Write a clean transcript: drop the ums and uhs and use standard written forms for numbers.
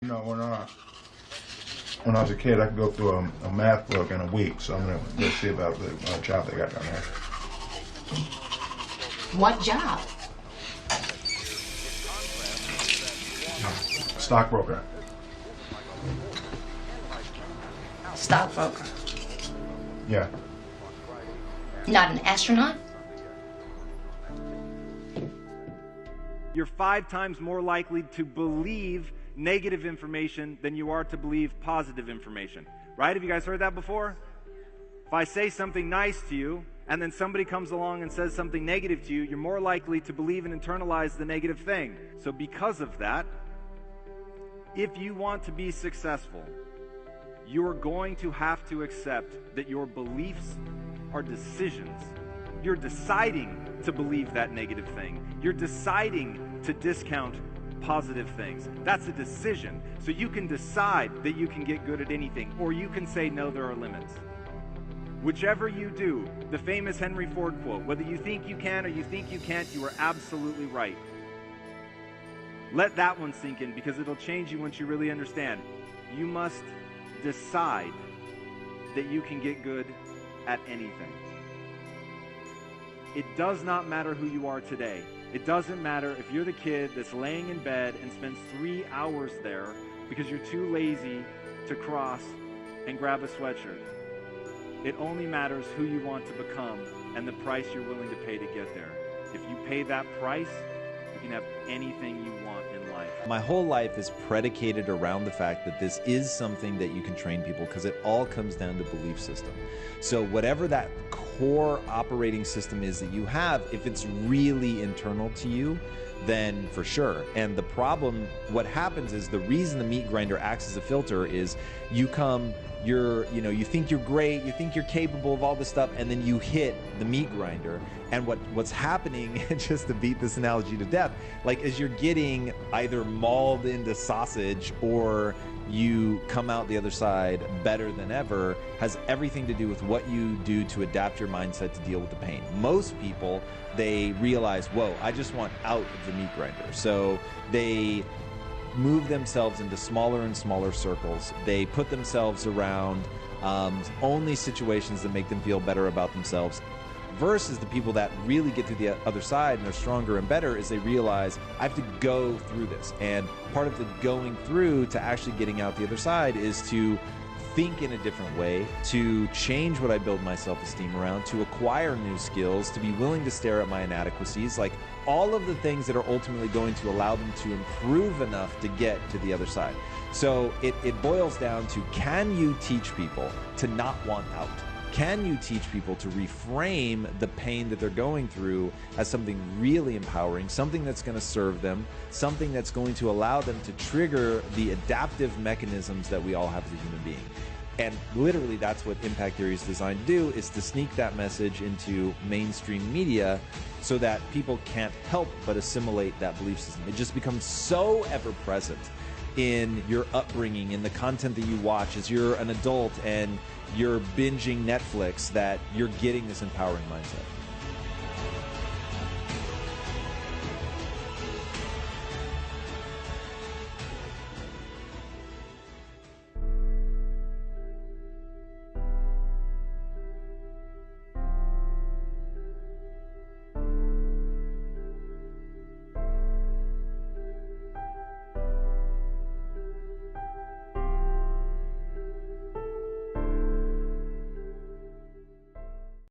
You know, when I was a kid, I could go through a math book in a week, so I'm going to go see about the job they got down there. What job? Stockbroker. Stockbroker. Yeah. Not an astronaut? You're 5 times more likely to believe negative information than you are to believe positive information. Right? Have you guys heard that before? If I say something nice to you, and then somebody comes along and says something negative to you, you're more likely to believe and internalize the negative thing. So because of that, if you want to be successful, you are going to have to accept that your beliefs are decisions. You're deciding to believe that negative thing. You're deciding to discount positive things. That's a decision. So you can decide that you can get good at anything, or you can say, no, there are limits. Whichever you do, the famous Henry Ford quote, whether you think you can or you think you can't, you are absolutely right. Let that one sink in, because it'll change you once you really understand. You must decide that you can get good at anything. It does not matter who you are today. It doesn't matter if you're the kid that's laying in bed and spends 3 hours there because you're too lazy to cross and grab a sweatshirt. It only matters who you want to become and the price you're willing to pay to get there. If you pay that price, you can have anything you want in life. My whole life is predicated around the fact that this is something that you can train people, because it all comes down to belief system. So whatever that core operating system is that you have, if it's really internal to you, then for sure. And the problem, what happens is, the reason the meat grinder acts as a filter is you think you're great, you think you're capable of all this stuff, and then you hit the meat grinder. And what's happening, just to beat this analogy to death, like, is you're getting either mauled into sausage or you come out the other side better than ever, has everything to do with what you do to adapt your mindset to deal with the pain. Most people, they realize, whoa, I just want out of the meat grinder. So they move themselves into smaller and smaller circles. They put themselves around only situations that make them feel better about themselves. Versus the people that really get through the other side and they're stronger and better, is they realize, I have to go through this. And part of the going through to actually getting out the other side is to think in a different way, to change what I build my self-esteem around, to acquire new skills, to be willing to stare at my inadequacies, like all of the things that are ultimately going to allow them to improve enough to get to the other side. So it boils down to, can you teach people to not want out? Can you teach people to reframe the pain that they're going through as something really empowering, something that's going to serve them, something that's going to allow them to trigger the adaptive mechanisms that we all have as a human being? And literally, that's what impact theory is designed to do, is to sneak that message into mainstream media so that people can't help but assimilate that belief system. It just becomes so ever present in your upbringing, in the content that you watch as you're an adult and you're binging Netflix, that you're getting this empowering mindset.